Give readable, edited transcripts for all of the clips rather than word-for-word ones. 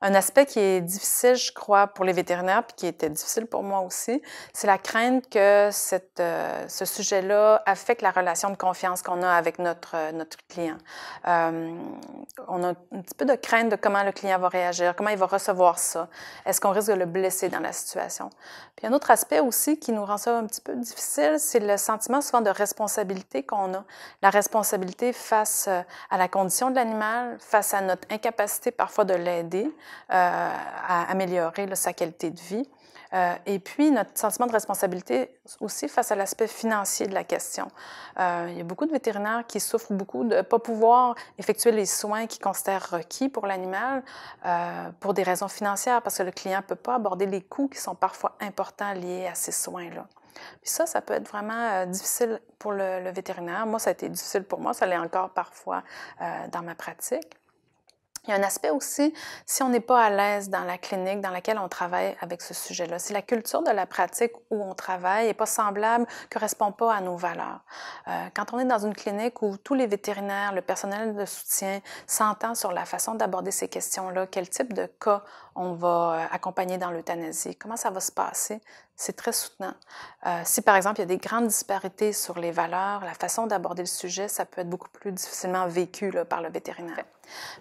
Un aspect qui est difficile, je crois, pour les vétérinaires, puis qui était difficile pour moi aussi, c'est la crainte que ce sujet-là affecte la relation de confiance qu'on a avec notre client. On a un petit peu de crainte de comment le client va réagir, comment il va recevoir ça. Est-ce qu'on risque de le blesser dans la situation? Puis un autre aspect aussi qui nous rend ça un petit peu difficile, c'est le sentiment souvent de responsabilité qu'on a. La responsabilité face à la condition de l'animal, face à notre incapacité parfois de l'aider à améliorer là, sa qualité de vie. Et puis, notre sentiment de responsabilité aussi face à l'aspect financier de la question. Il y a beaucoup de vétérinaires qui souffrent beaucoup de ne pas pouvoir effectuer les soins qu'ils considèrent requis pour l'animal pour des raisons financières, parce que le client ne peut pas aborder les coûts qui sont parfois importants liés à ces soins-là. Puis ça peut être vraiment difficile pour le vétérinaire. Moi, ça a été difficile pour moi, ça l'est encore parfois dans ma pratique. Il y a un aspect aussi, si on n'est pas à l'aise dans la clinique dans laquelle on travaille avec ce sujet-là, si la culture de la pratique où on travaille n'est pas semblable, ne correspond pas à nos valeurs. Quand on est dans une clinique où tous les vétérinaires, le personnel de soutien s'entend sur la façon d'aborder ces questions-là, quel type de cas on va accompagner dans l'euthanasie, comment ça va se passer, c'est très soutenant. Si, par exemple, il y a des grandes disparités sur les valeurs, la façon d'aborder le sujet, ça peut être beaucoup plus difficilement vécu là, par le vétérinaire.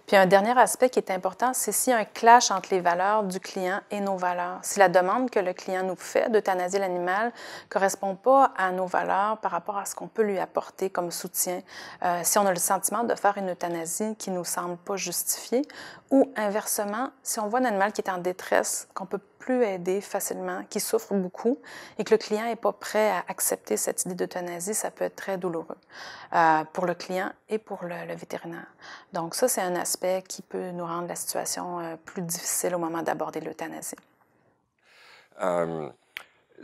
Puis un dernier aspect qui est important, c'est s'il y a un clash entre les valeurs du client et nos valeurs. Si la demande que le client nous fait d'euthanasier l'animal ne correspond pas à nos valeurs par rapport à ce qu'on peut lui apporter comme soutien, si on a le sentiment de faire une euthanasie qui ne nous semble pas justifiée, ou inversement, si on voit un animal qui est en détresse, qu'on peut plus aider facilement, qui souffre beaucoup et que le client n'est pas prêt à accepter cette idée d'euthanasie, ça peut être très douloureux pour le client et pour le vétérinaire. Donc ça, c'est un aspect qui peut nous rendre la situation plus difficile au moment d'aborder l'euthanasie.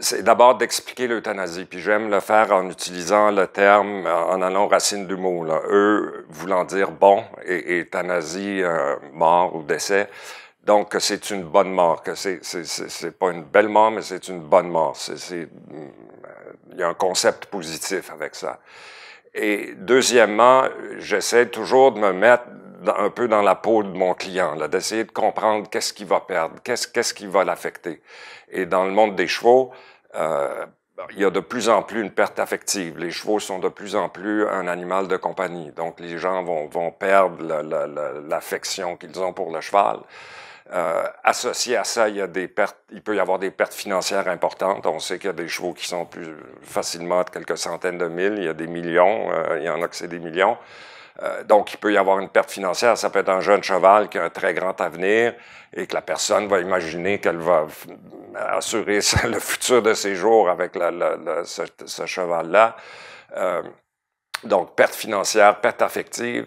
C'est d'abord d'expliquer l'euthanasie, puis j'aime le faire en utilisant le terme, en allant aux racines du mot, là. Eux voulant dire bon et euthanasie, mort ou décès. Donc, que c'est une bonne mort, que c'est pas une belle mort, mais c'est une bonne mort. Il y a un concept positif avec ça. Et deuxièmement, j'essaie toujours de me mettre un peu dans la peau de mon client, d'essayer de comprendre qu'est-ce qu'il va perdre, qu'est-ce qui va l'affecter. Et dans le monde des chevaux, il y a de plus en plus une perte affective. Les chevaux sont de plus en plus un animal de compagnie. Donc, les gens vont perdre l'affection qu'ils ont pour le cheval. Associé à ça, il peut y avoir des pertes financières importantes. On sait qu'il y a des chevaux qui sont plus facilement de quelques centaines de mille. Il y a des millions. Il y en a que c'est des millions. Donc, il peut y avoir une perte financière. Ça peut être un jeune cheval qui a un très grand avenir et que la personne va imaginer qu'elle va assurer le futur de ses jours avec ce cheval-là. Donc, perte financière, perte affective.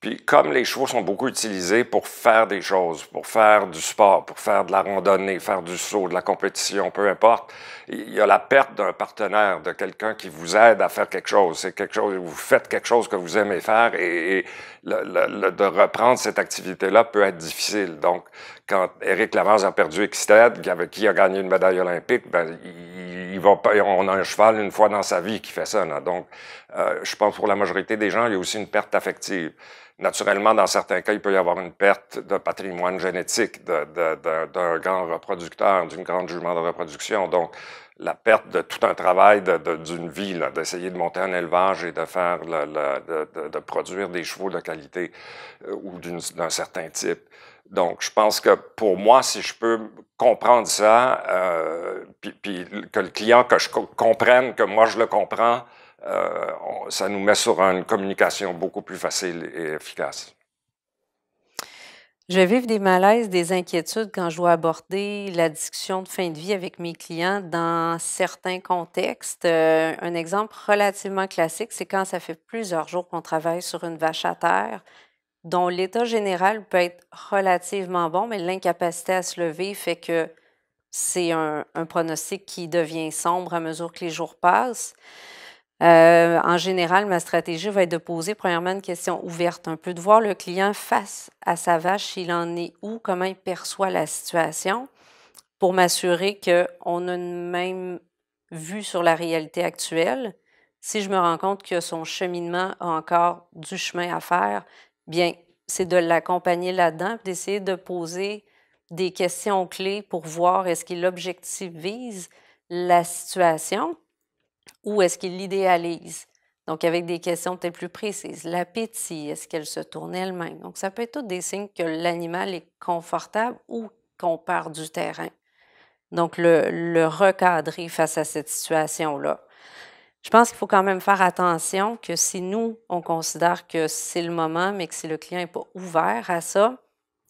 Puis, comme les chevaux sont beaucoup utilisés pour faire des choses, pour faire du sport, pour faire de la randonnée, faire du saut, de la compétition, peu importe, il y a la perte d'un partenaire, de quelqu'un qui vous aide à faire quelque chose. C'est quelque chose, vous faites quelque chose que vous aimez faire et de reprendre cette activité-là peut être difficile. Donc, quand Éric Lamaze a perdu Equisted, avec qui il a gagné une médaille olympique, ben, on a un cheval une fois dans sa vie qui fait ça. Là. Donc, je pense pour la majorité des gens, il y a aussi une perte affective. Naturellement, dans certains cas, il peut y avoir une perte de patrimoine génétique d'un grand reproducteur, d'une grande jument de reproduction. Donc, la perte de tout un travail d'une vie, d'essayer de monter un élevage et de faire de produire des chevaux de qualité ou d'un certain type. Donc, je pense que pour moi, si je peux comprendre ça, puis que le client, que je comprenne, que moi je le comprends, ça nous met sur une communication beaucoup plus facile et efficace. Je vais vivre des malaises, des inquiétudes quand je dois aborder la discussion de fin de vie avec mes clients dans certains contextes. Un exemple relativement classique, c'est quand ça fait plusieurs jours qu'on travaille sur une vache à terre dont l'état général peut être relativement bon, mais l'incapacité à se lever fait que c'est un pronostic qui devient sombre à mesure que les jours passent. En général, ma stratégie va être de poser premièrement une question ouverte, un peu de voir le client face à sa vache, s'il en est où, comment il perçoit la situation, pour m'assurer qu'on a une même vue sur la réalité actuelle. Si je me rends compte que son cheminement a encore du chemin à faire, bien, c'est de l'accompagner là-dedans, d'essayer de poser des questions clés pour voir est-ce qu'il objectivise la situation ou est-ce qu'il l'idéalise. Donc, avec des questions peut-être plus précises. L'appétit, est-ce qu'elle se tourne elle-même? Donc, ça peut être tous des signes que l'animal est confortable ou qu'on perd du terrain. Donc, le recadrer face à cette situation-là. Je pense qu'il faut quand même faire attention que si nous, on considère que c'est le moment, mais que si le client n'est pas ouvert à ça,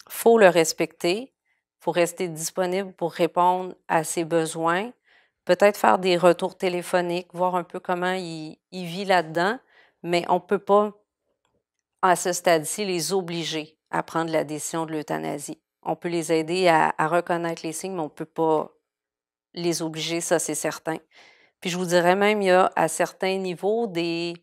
il faut le respecter, il faut rester disponible pour répondre à ses besoins, peut-être faire des retours téléphoniques, voir un peu comment il vit là-dedans, mais on ne peut pas, à ce stade-ci, les obliger à prendre la décision de l'euthanasie. On peut les aider à reconnaître les signes, mais on ne peut pas les obliger, ça c'est certain. Puis je vous dirais même, il y a à certains niveaux des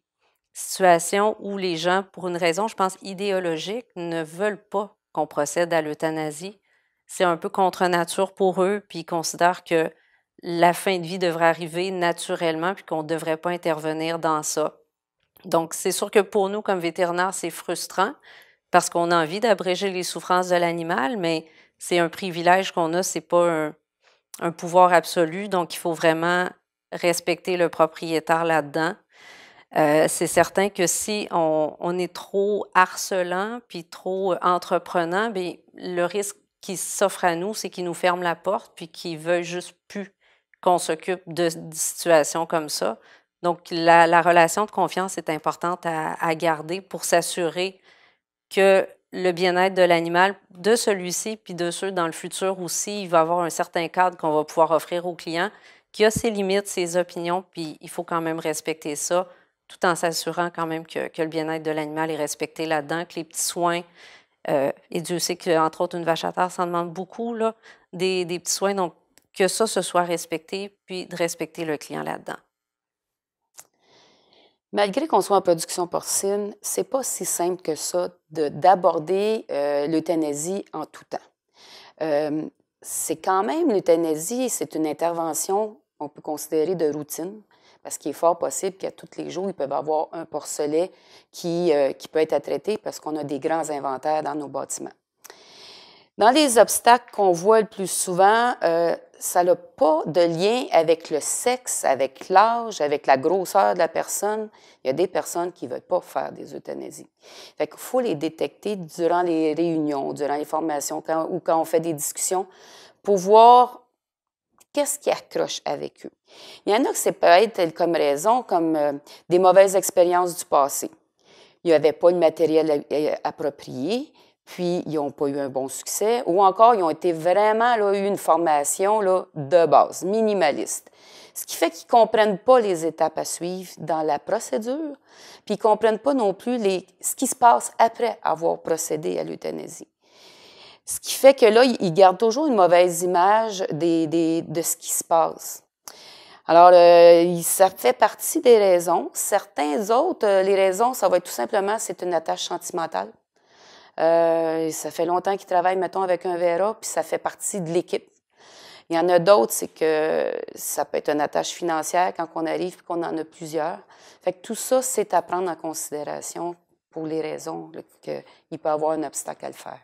situations où les gens, pour une raison, je pense, idéologique, ne veulent pas qu'on procède à l'euthanasie. C'est un peu contre nature pour eux, puis ils considèrent que la fin de vie devrait arriver naturellement, puis qu'on ne devrait pas intervenir dans ça. Donc, c'est sûr que pour nous, comme vétérinaires, c'est frustrant parce qu'on a envie d'abréger les souffrances de l'animal, mais c'est un privilège qu'on a, c'est pas un pouvoir absolu, donc il faut vraiment respecter le propriétaire là-dedans. C'est certain que si on est trop harcelant puis trop entreprenant, bien, le risque qui s'offre à nous, c'est qu'il nous ferme la porte puis qu'il ne veuille juste plus qu'on s'occupe de situations comme ça. Donc, la relation de confiance est importante à garder pour s'assurer que le bien-être de l'animal, de celui-ci, puis de ceux dans le futur aussi, il va avoir un certain cadre qu'on va pouvoir offrir aux clients, qui a ses limites, ses opinions, puis il faut quand même respecter ça, tout en s'assurant quand même que le bien-être de l'animal est respecté là-dedans, que les petits soins, et Dieu sait qu'entre autres, une vache à terre, ça en demande beaucoup, là, des petits soins, donc que ça se soit respecté, puis de respecter le client là-dedans. Malgré qu'on soit en production porcine, c'est pas si simple que ça d'aborder l'euthanasie en tout temps. C'est quand même l'euthanasie, c'est une intervention, on peut considérer de routine, parce qu'il est fort possible qu'à tous les jours, ils peuvent avoir un porcelet qui peut être à traiter parce qu'on a des grands inventaires dans nos bâtiments. Dans les obstacles qu'on voit le plus souvent, ça n'a pas de lien avec le sexe, avec l'âge, avec la grosseur de la personne. Il y a des personnes qui ne veulent pas faire des euthanasies. Fait qu'il faut les détecter durant les réunions, durant les formations ou quand on fait des discussions pour voir qu'est-ce qui accroche avec eux. Il y en a que c'est peut-être comme raison, comme des mauvaises expériences du passé. Il n'y avait pas le matériel approprié, puis ils n'ont pas eu un bon succès, ou encore ils ont été vraiment eu une formation de base, minimaliste. Ce qui fait qu'ils ne comprennent pas les étapes à suivre dans la procédure, puis ils ne comprennent pas non plus ce qui se passe après avoir procédé à l'euthanasie. Ce qui fait que là, ils gardent toujours une mauvaise image de ce qui se passe. Alors, ça fait partie des raisons. Certains autres, les raisons, ça va être tout simplement, c'est une attache sentimentale. Ça fait longtemps qu'ils travaillent, mettons, avec un Vera, puis ça fait partie de l'équipe. Il y en a d'autres, c'est que ça peut être une attache financière quand on arrive et qu'on en a plusieurs. Fait que tout ça, c'est à prendre en considération pour les raisons qu'il peut y avoir un obstacle à le faire.